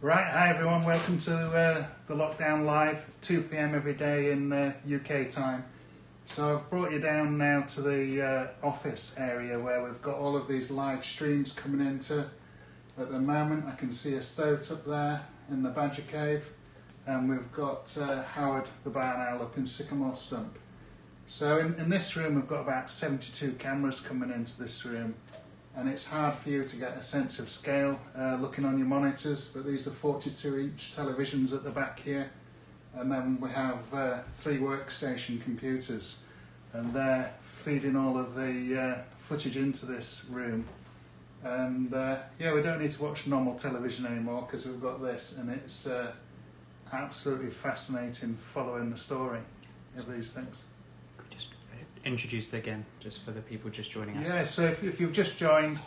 Right, hi everyone, welcome to the Lockdown Live, 2 PM every day in UK time. So I've brought you down now to the office area where we've got all of these live streams coming into. At the moment I can see a stoat up there in the Badger Cave, and we've got Howard the barn owl up in Sycamore Stump. So in this room we've got about 72 cameras coming into this room. And it's hard for you to get a sense of scale looking on your monitors, but these are 42-inch televisions at the back here, and then we have 3 workstation computers, and they're feeding all of the footage into this room. And yeah, we don't need to watch normal television anymore because we've got this, and it's absolutely fascinating following the story of these things. Introduced again, just for the people just joining us. Yeah, so if you've just joined,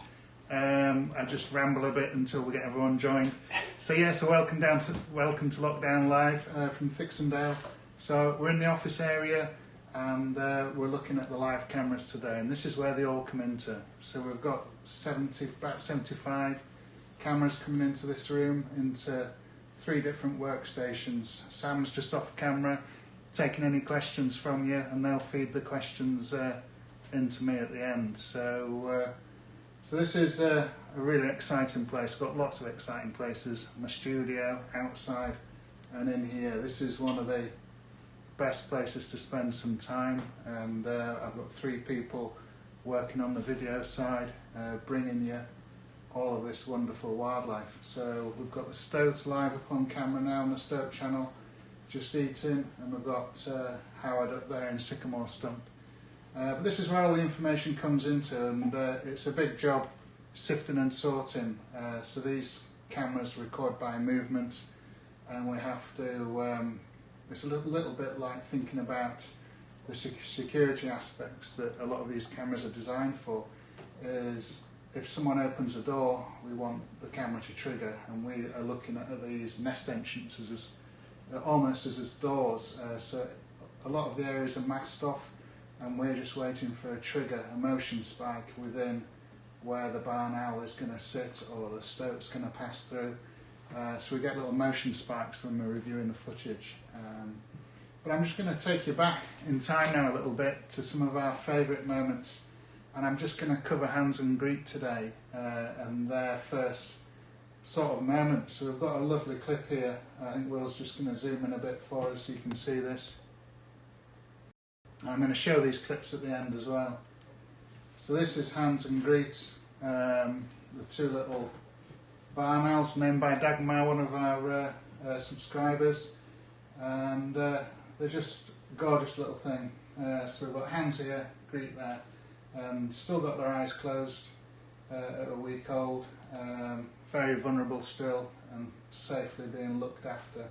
I just ramble a bit until we get everyone joined. So yeah, so welcome to Lockdown Live from Thixondale. So we're in the office area, and we're looking at the live cameras today, and this is where they all come into. So we've got about 75 cameras coming into this room, into 3 different workstations. Sam's just off camera, taking any questions from you, and they'll feed the questions into me at the end. So this is a really exciting place. Got lots of exciting places. My studio, outside, and in here. This is one of the best places to spend some time, and I've got 3 people working on the video side, bringing you all of this wonderful wildlife. So we've got the stoats live up on camera now on the Stoat channel, just eating, and we've got Howard up there in Sycamore Stump. But this is where all the information comes into, and it's a big job sifting and sorting. So these cameras record by movement, and we have to, it's a little bit like thinking about the security aspects that a lot of these cameras are designed for. Is if someone opens a door, we want the camera to trigger, and we are looking at these nest entrances as almost as doors, so a lot of the areas are masked off, and we're just waiting for a trigger, a motion spike within where the barn owl is going to sit or the stoat's going to pass through. So we get little motion spikes when we're reviewing the footage. But I'm just going to take you back in time now a little bit to some of our favourite moments, and I'm just going to cover Hans and Greet today and their first sort of moment. So we've got a lovely clip here. I think Will's just going to zoom in a bit for us so you can see this. I'm going to show these clips at the end as well. So this is Hans and Greet, the 2 little barn owls named by Dagmar, one of our subscribers, and they're just gorgeous little thing. So we've got Hans here, Greet there, and still got their eyes closed at a week old. Very vulnerable still, and safely being looked after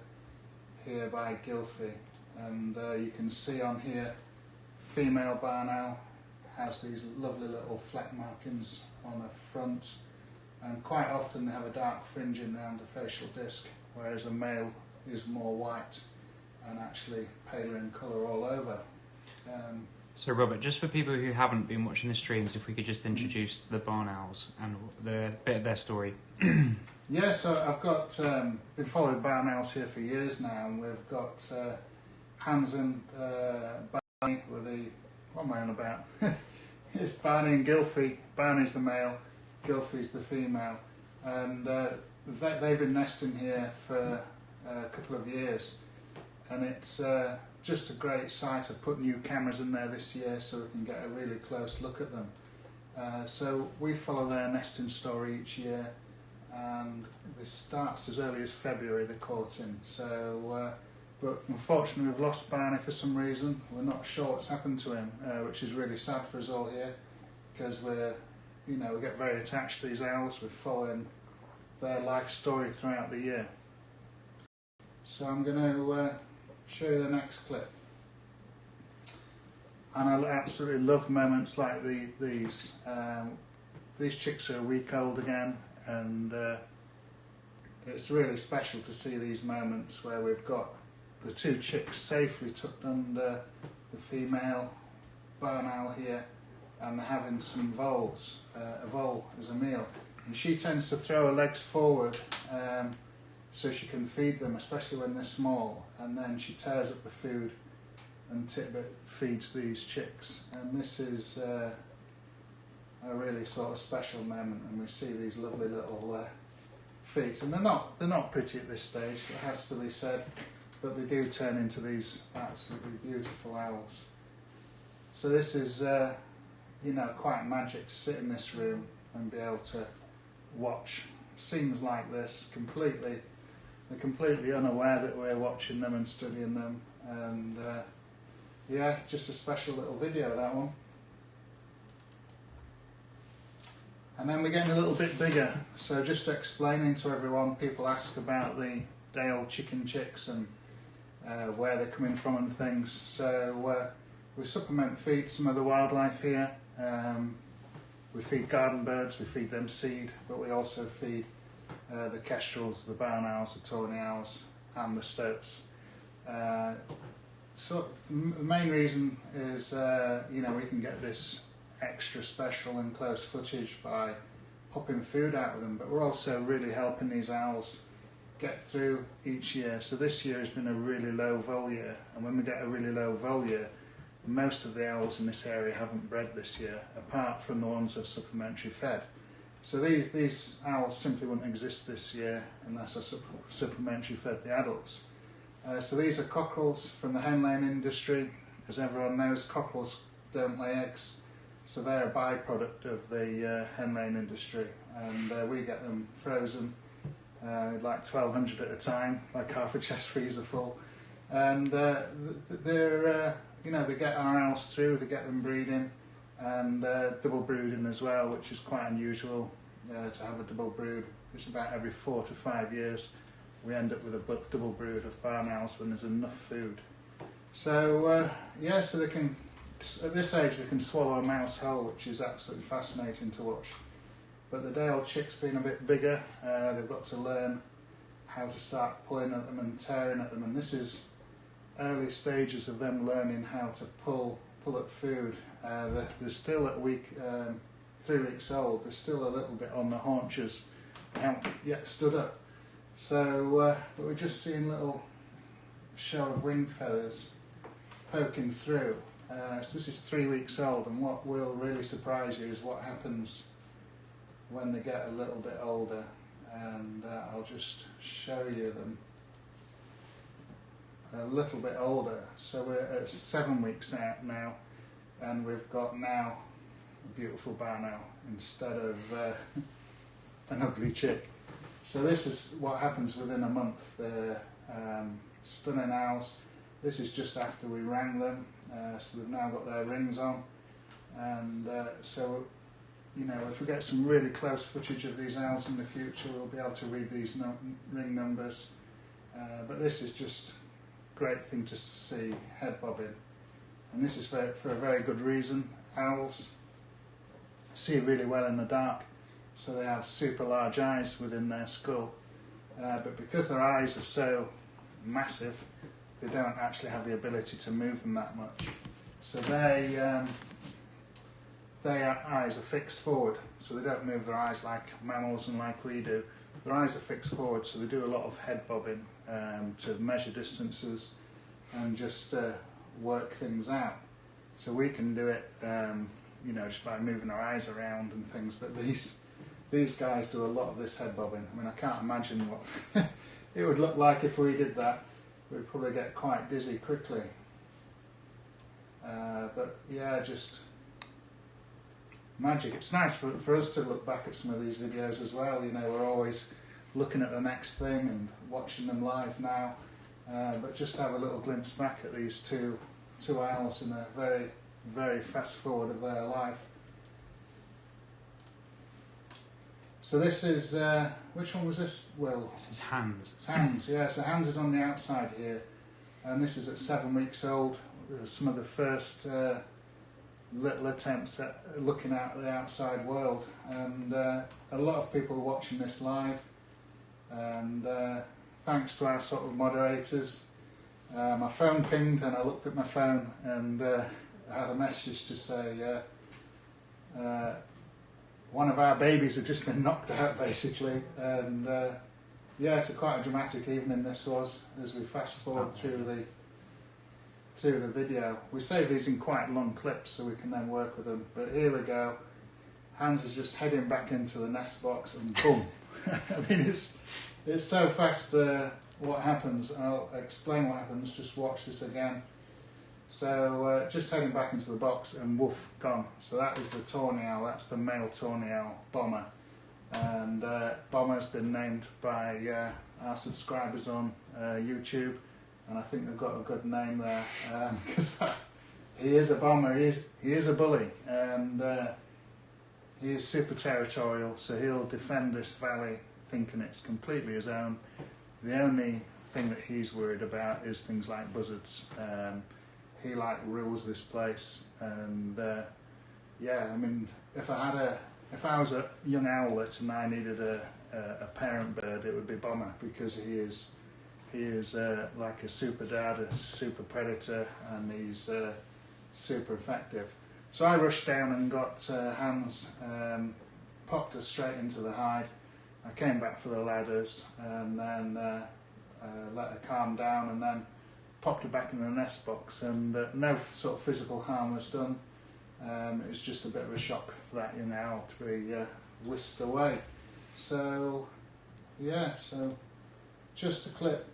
here by Gylfi. And you can see on here, female barn owl has these lovely little fleck markings on her front, and quite often they have a dark fringing around the facial disc, whereas a male is more white and actually paler in colour all over. So Robert, just for people who haven't been watching the streams, if we could just introduce the barn owls and the bit of their story. Yeah, so I've got been following barn owls here for years now, and we've got Hans and Barney with the, what am I on about? It's Barney and Gylfi. Barney's the male, Gylfi's the female, and they've been nesting here for a couple of years, and it's just a great sight. I've put new cameras in there this year so we can get a really close look at them. So we follow their nesting story each year, and this starts as early as February, the courting. So, but unfortunately we've lost Barney for some reason. We're not sure what's happened to him, which is really sad for us all here, because we get very attached to these owls. We're following their life story throughout the year. So I'm going to show you the next clip, and I absolutely love moments like these. These chicks are a week old again, and it's really special to see these moments where we've got the 2 chicks safely tucked under the female barn owl here, and they're having some voles, a vole as a meal, and she tends to throw her legs forward so she can feed them, especially when they're small, and then she tears up the food and feeds these chicks. And this is a really sort of special moment, and we see these lovely little feet, and they're not pretty at this stage, it has to be said, but they do turn into these absolutely beautiful owls. So this is you know, quite magic to sit in this room and be able to watch scenes like this they're completely unaware that we're watching them and studying them, and yeah, just a special little video, that one. And then we're getting a little bit bigger, so just explaining to everyone, people ask about the day-old chicken chicks and where they're coming from and things. So we supplement feed some of the wildlife here. We feed garden birds, we feed them seed, but we also feed the kestrels, the barn owls, the tawny owls and the stoats. So the main reason is you know, we can get this extra special and close footage by popping food out with them, but we're also really helping these owls get through each year. So this year has been a really low vol year, and when we get a really low vol year, most of the owls in this area haven't bred this year, apart from the ones that are supplementary fed. So these owls simply wouldn't exist this year unless I supplementary fed the adults. So these are cockerels from the hen laying industry. As everyone knows, cockerels don't lay eggs, so they're a byproduct of the hen laying industry, and we get them frozen, like 1,200 at a time, like half a chest freezer full, and they're you know, they get our owls through, they get them breeding, and double brooding as well, which is quite unusual to have a double brood. It's about every 4 to 5 years we end up with a double brood of barn owls when there's enough food. So yeah, so they can, at this age they can swallow a mouse whole, which is absolutely fascinating to watch. But the day-old chicks being a bit bigger, they've got to learn how to start pulling at them and tearing at them, and this is early stages of them learning how to pull at food. They're still at 3 weeks old, they're still a little bit on the haunches, they haven't yet stood up. So but we're just seeing a little show of wing feathers poking through. So this is 3 weeks old, and what will really surprise you is what happens when they get a little bit older, and I'll just show you them a little bit older. So we're at 7 weeks out now, and we've got now a beautiful barn owl instead of an ugly chick. So this is what happens within a month. They're stunning owls. This is just after we rang them, so they've now got their rings on, and so you know, if we get some really close footage of these owls in the future, we'll be able to read these ring numbers. But this is just great thing to see, head bobbing, and this is for a very good reason. Owls see really well in the dark, so they have super large eyes within their skull, but because their eyes are so massive, they don't actually have the ability to move them that much, so their eyes are fixed forward, so they don't move their eyes like mammals and like we do. Their eyes are fixed forward, so they do a lot of head bobbing to measure distances and just work things out. So we can do it, you know, just by moving our eyes around and things. But these guys do a lot of this head bobbing. I mean, I can't imagine what it would look like if we did that. We'd probably get quite dizzy quickly. But yeah, just magic. It's nice for us to look back at some of these videos as well. You know, we're always looking at the next thing and watching them live now, but just have a little glimpse back at these two owls in a very, very fast forward of their life. So this is, which one was this, Will? This is Hans. It's Hans, yeah, so Hans is on the outside here, and this is at 7 weeks old. Some of the first little attempts at looking out at the outside world, and a lot of people are watching this live, and thanks to our sort of moderators, my phone pinged and I looked at my phone, and I had a message to say one of our babies had just been knocked out basically, and yeah, it's quite a dramatic evening this was, as we fast forward through the video. We save these in quite long clips so we can then work with them. But here we go. Hans is just heading back into the nest box and boom. I mean, it's so fast what happens. I'll explain what happens, just watch this again. So just heading back into the box and woof, gone. So that is the tawny owl, that's the male tawny owl, Bomber. And Bomber's been named by our subscribers on YouTube, and I think they've got a good name there, because he is a bomber, he is a bully, and he is super territorial, so he'll defend this valley thinking it's completely his own. The only thing that he's worried about is things like buzzards. He like rules this place, and yeah, I mean, if I was a young owlet and I needed a parent bird, it would be Bomber, because he is like a super dad, a super predator, and he's super effective. So I rushed down and got Hans, popped her straight into the hide. I came back for the ladders and then let her calm down, and then popped her back in the nest box, and no sort of physical harm was done. It was just a bit of a shock for that young owl to be whisked away. So yeah, so just a clip.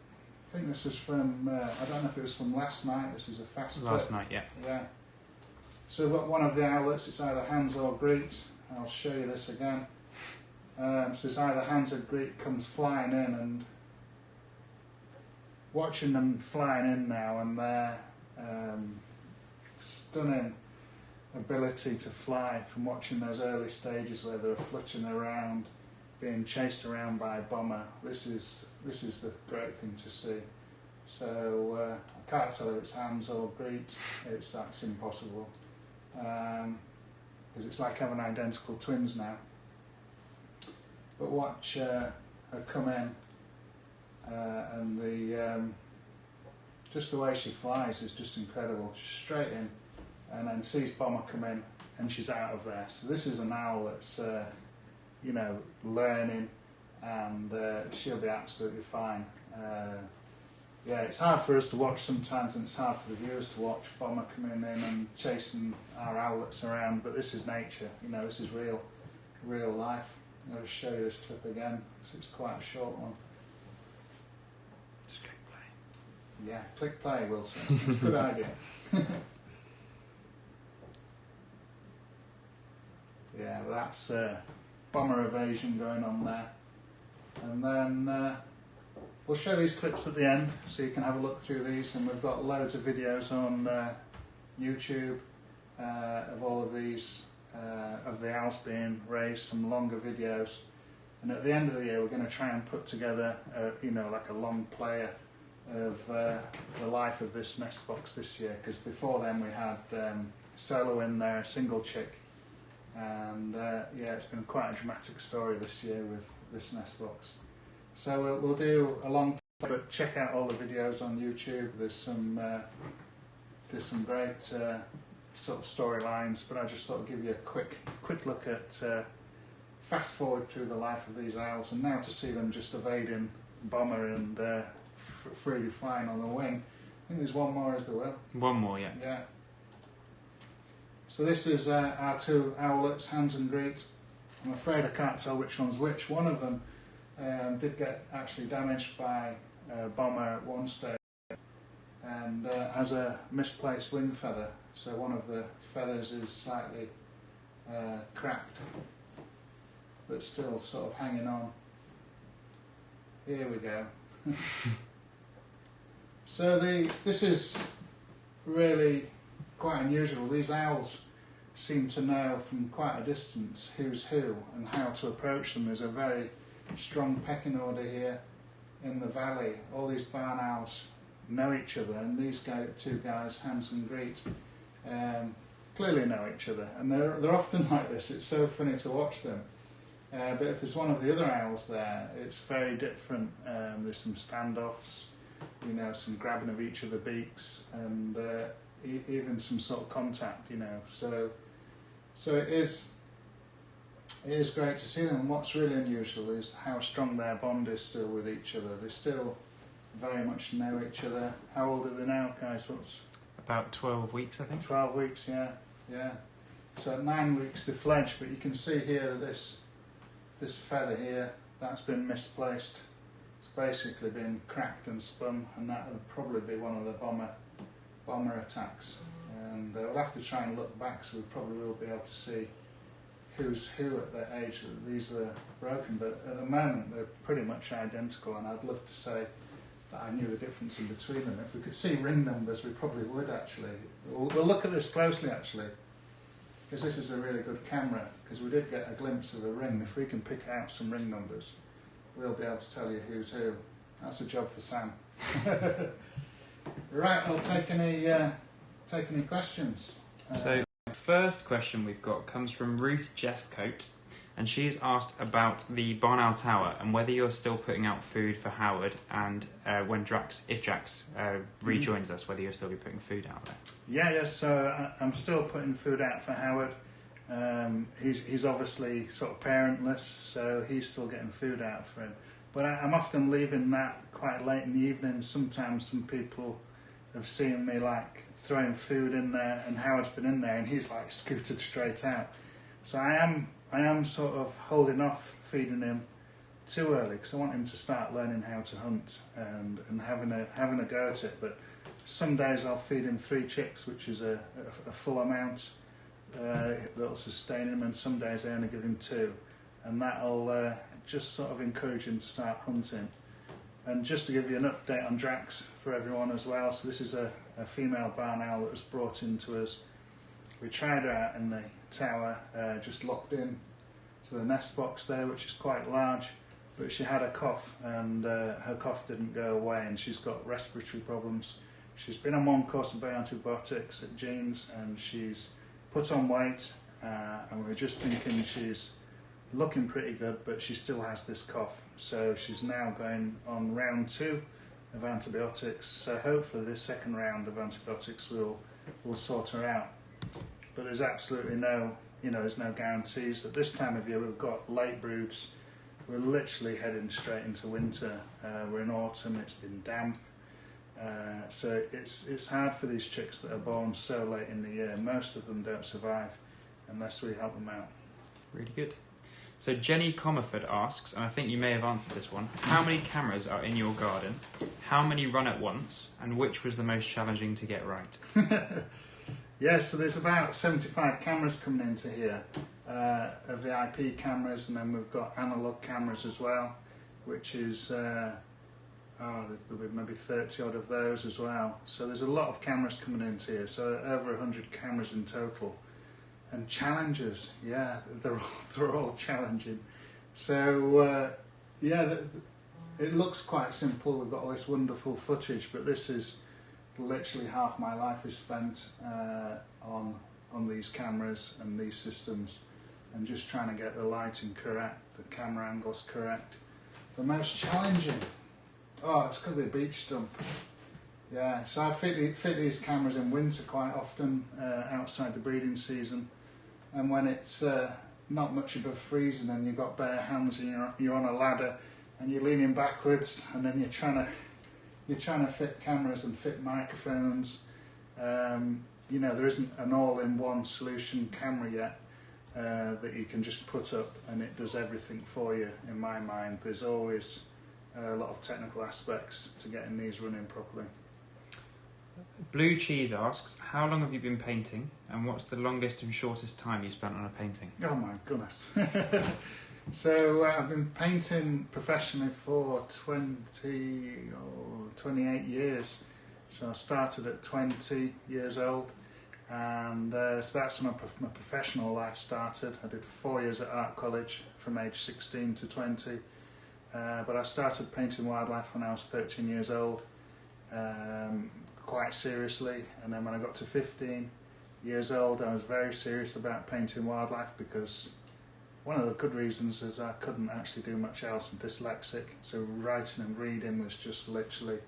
I think this was from, I don't know if it was from last night. This is a fast clip. Last night, yeah. Yeah. So we've got one of the owlets, it's either Hans or Greet. I'll show you this again. So it's either Hans or Greet comes flying in, and watching them flying in now, and their stunning ability to fly from watching those early stages where they're flitting around, being chased around by a Bomber. This is the great thing to see. So I can't tell if it's Hans or Greet. That's impossible, because it's like having identical twins now. But watch her come in, and just the way she flies is just incredible. Straight in, and then sees Bomber come in, and she's out of there. So this is an owl that's you know, learning, and she'll be absolutely fine. Yeah, it's hard for us to watch sometimes, and it's hard for the viewers to watch Bomber coming in and chasing our owlets around, but this is nature, you know, this is real life. I'll just show you this clip again, because it's quite a short one. Just click play. Yeah, click play, Wilson. It's a good idea. Yeah, well, that's Bomber evasion going on there. And then we'll show these clips at the end so you can have a look through these, and we've got loads of videos on YouTube of all of these, of the owls being raised, some longer videos. And at the end of the year we're going to try and put together you know, like a long player of the life of this nest box this year, because before then we had solo in there, a single chick, and yeah, it's been quite a dramatic story this year with this nest box. So we'll do a long, but check out all the videos on YouTube. There's some great sort of storylines, but I just thought I'd give you a quick look at fast forward through the life of these owls, and now to see them just evading Bomber and freely flying on the wing. I think there's one more, is there, Will? One more, yeah. Yeah. So this is our two owlets, Hans and Greet. I'm afraid I can't tell which one's which. One of them did get actually damaged by Bomber at one stage, and has a misplaced wing feather. So one of the feathers is slightly cracked, but still sort of hanging on. Here we go. So this is really quite unusual. These owls seem to know from quite a distance who's who and how to approach them. There's a very strong pecking order here in the valley. All these barn owls know each other, and these two guys, Hans and Greet, clearly know each other, and they're often like this. It's so funny to watch them. But if there's one of the other owls there, it's very different. There's some standoffs, you know, some grabbing of each of the beaks, and even some sort of contact, you know. So it is It is great to see them, and what's really unusual is how strong their bond is still with each other. They still very much know each other. How old are they now, guys? What's About 12 weeks, I think. 12 weeks, yeah. So at 9 weeks they fledge, but you can see here that this feather here, that's been misplaced. It's basically been cracked and spun, and that would probably be one of the bomber attacks. And we'll have to try and look back, so we probably will be able to see who's who at the age that these were broken. But at the moment they're pretty much identical, and I'd love to say that I knew the difference in between them. If we could see ring numbers, we probably would actually. We'll look at this closely actually, because this is a really good camera, because we did get a glimpse of a ring. If we can pick out some ring numbers, we'll be able to tell you who's who. That's a job for Sam. Right, I'll take any questions. So the first question we've got comes from Ruth Jeffcoat, and she's asked about the barn owl tower and whether you're still putting out food for Howard, and if Jax rejoins us, whether you'll still be putting food out there. Yeah, so I'm still putting food out for Howard. He's obviously sort of parentless, so he's still getting food out for him. But I'm often leaving that quite late in the evening. Sometimes some people have seen me like throwing food in there, and Howard's been in there and he's like scooted straight out. So I am sort of holding off feeding him too early, because I want him to start learning how to hunt and having a go at it. But some days I'll feed him 3 chicks, which is a full amount that'll sustain him, and some days I only give him 2, and that'll just sort of encourage him to start hunting. And just to give you an update on Drax for everyone as well, so this is a female barn owl that was brought into us. We tried her out in the tower, just locked in to the nest box there, which is quite large, but she had a cough, and her cough didn't go away, and she's got respiratory problems. She's been on 1 course of antibiotics at Jeans, and she's put on weight, and we're just thinking she's looking pretty good, but she still has this cough. So she's now going on round 2 of antibiotics, so hopefully this second round of antibiotics will sort her out. But there's absolutely there's no guarantees. At this time of year we've got late broods. We're literally heading straight into winter. We're in autumn, it's been damp. So it's hard for these chicks that are born so late in the year. Most of them don't survive unless we help them out. Really good. So Jenny Comerford asks, and I think you may have answered this one, how many cameras are in your garden? How many run at once? And which was the most challenging to get right? Yeah, so there's about 75 cameras coming into here, of the IP cameras, and then we've got analogue cameras as well, which is, there'll be maybe 30 odd of those as well. So there's a lot of cameras coming into here, so over 100 cameras in total. And challenges, yeah, they're all challenging. So, it looks quite simple. We've got all this wonderful footage, but this is literally half my life is spent on these cameras and these systems, and just trying to get the lighting correct, the camera angles correct. The most challenging, it's going to be a beach stump. Yeah, so I fit these cameras in winter quite often, outside the breeding season, and when it's not much above freezing and you've got bare hands and you're on a ladder and you're leaning backwards, and then you're trying to fit cameras and fit microphones. There isn't an all-in-one solution camera yet that you can just put up and it does everything for you. In my mind, there's always a lot of technical aspects to getting these running properly. Blue Cheese asks, how long have you been painting, and what's the longest and shortest time you spent on a painting? Oh my goodness. So I've been painting professionally for 28 years. So I started at 20 years old, and so that's when my professional life started. I did 4 years at art college from age 16 to 20, but I started painting wildlife when I was 13 years old, quite seriously, and then when I got to 15 years old I was very serious about painting wildlife, because one of the good reasons is I couldn't actually do much else. I'm dyslexic, so writing and reading was just literally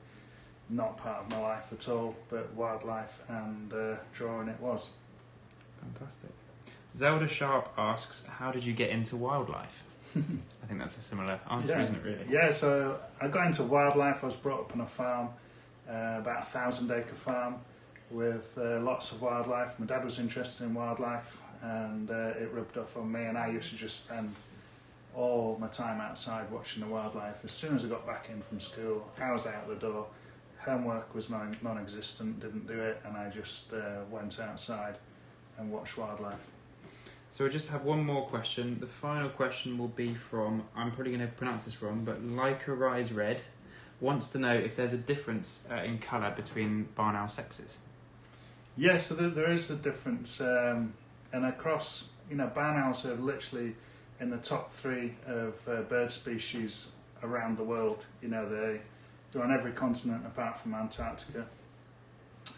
not part of my life at all, but wildlife and drawing it was. Fantastic. Zelda Sharp asks, how did you get into wildlife? I think that's a similar answer, isn't it, really? Yeah, so I got into wildlife. I was brought up on a farm, about 1,000-acre farm, with lots of wildlife. My dad was interested in wildlife, and it rubbed off on me, and I used to just spend all my time outside watching the wildlife. As soon as I got back in from school, I was out the door. Homework was non-existent, didn't do it, and I just went outside and watched wildlife. So we just have one more question. The final question will be from, I'm probably going to pronounce this wrong, but Leica Rise Red wants to know if there's a difference in colour between barn owl sexes. Yes, so there is a difference, and across, barn owls are literally in the top 3 of bird species around the world. They're on every continent apart from Antarctica.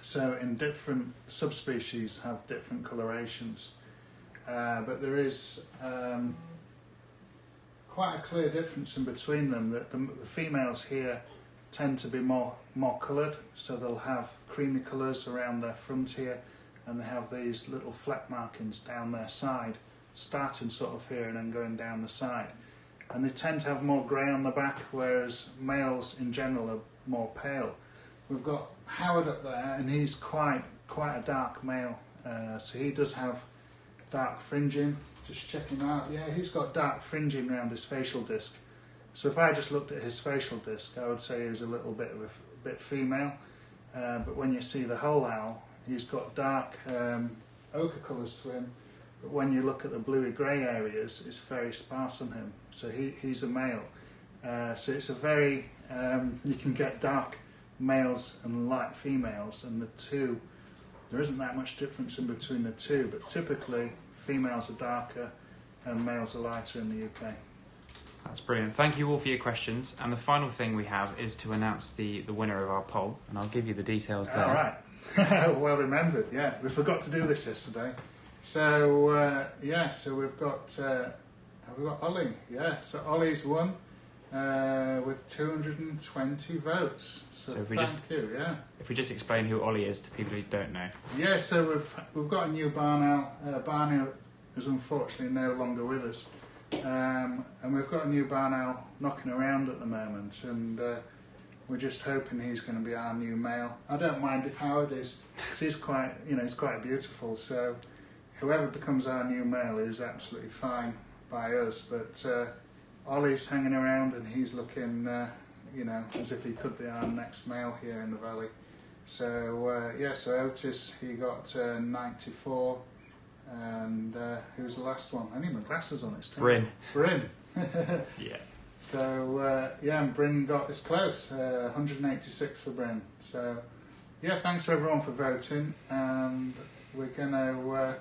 So in different subspecies have different colorations. But there is quite a clear difference in between them. That the females here tend to be more coloured, so they'll have creamy colours around their front here, and they have these little fleck markings down their side, starting sort of here and then going down the side. And they tend to have more grey on the back, whereas males in general are more pale. We've got Howard up there, and he's quite a dark male, so he does have dark fringing. Just checking out, yeah, he's got dark fringing around his facial disc. So if I just looked at his facial disc, I would say he was a little bit of a bit female. But when you see the whole owl, he's got dark ochre colours to him. But when you look at the bluey grey areas, it's very sparse on him. So he's a male. So it's a very you can get dark males and light females, and the two, there isn't that much difference in between the two, but typically females are darker and males are lighter in the UK. That's brilliant. Thank you all for your questions. And the final thing we have is to announce the winner of our poll, and I'll give you the details there. All right. Well remembered, yeah. We forgot to do this yesterday. So, so we've got Ollie, yeah. So Ollie's won with 220 votes. So thank you, yeah. If we just explain who Ollie is to people who don't know. Yeah, so we've got a new barn owl. Barn owl is unfortunately no longer with us. And we've got a new barn owl knocking around at the moment, and we're just hoping he's going to be our new male. I don't mind if Howard is, because he's quite beautiful, so whoever becomes our new male is absolutely fine by us, but Ollie's hanging around, and he's looking as if he could be our next male here in the valley. So so Otis, he got 94. And who was the last one? I need my glasses on. It's Bryn. Yeah. So and Bryn got this close. 186 for Bryn. So thanks to everyone for voting, and we're going to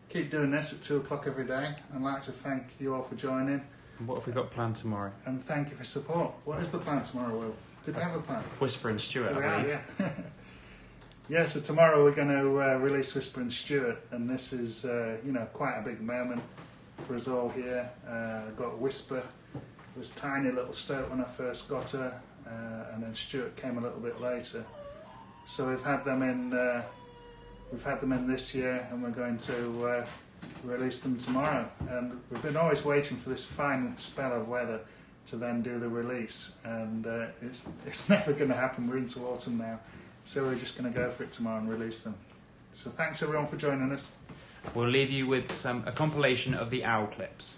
keep doing this at 2 o'clock every day. I'd like to thank you all for joining. And what have we got planned tomorrow? And thank you for support. What is the plan tomorrow, Will? Did we have a plan? Whisper and Stuart, I believe. Yeah. Yeah, so tomorrow we're going to release Whisper and Stuart, and this is, quite a big moment for us all here. I got Whisper, it was tiny little stoat when I first got her, and then Stuart came a little bit later. So we've had them in this year, and we're going to release them tomorrow. And we've been always waiting for this fine spell of weather to then do the release, and it's never going to happen. We're into autumn now. So we're just going to go for it tomorrow and release them. So thanks everyone for joining us. We'll leave you with a compilation of the owl clips.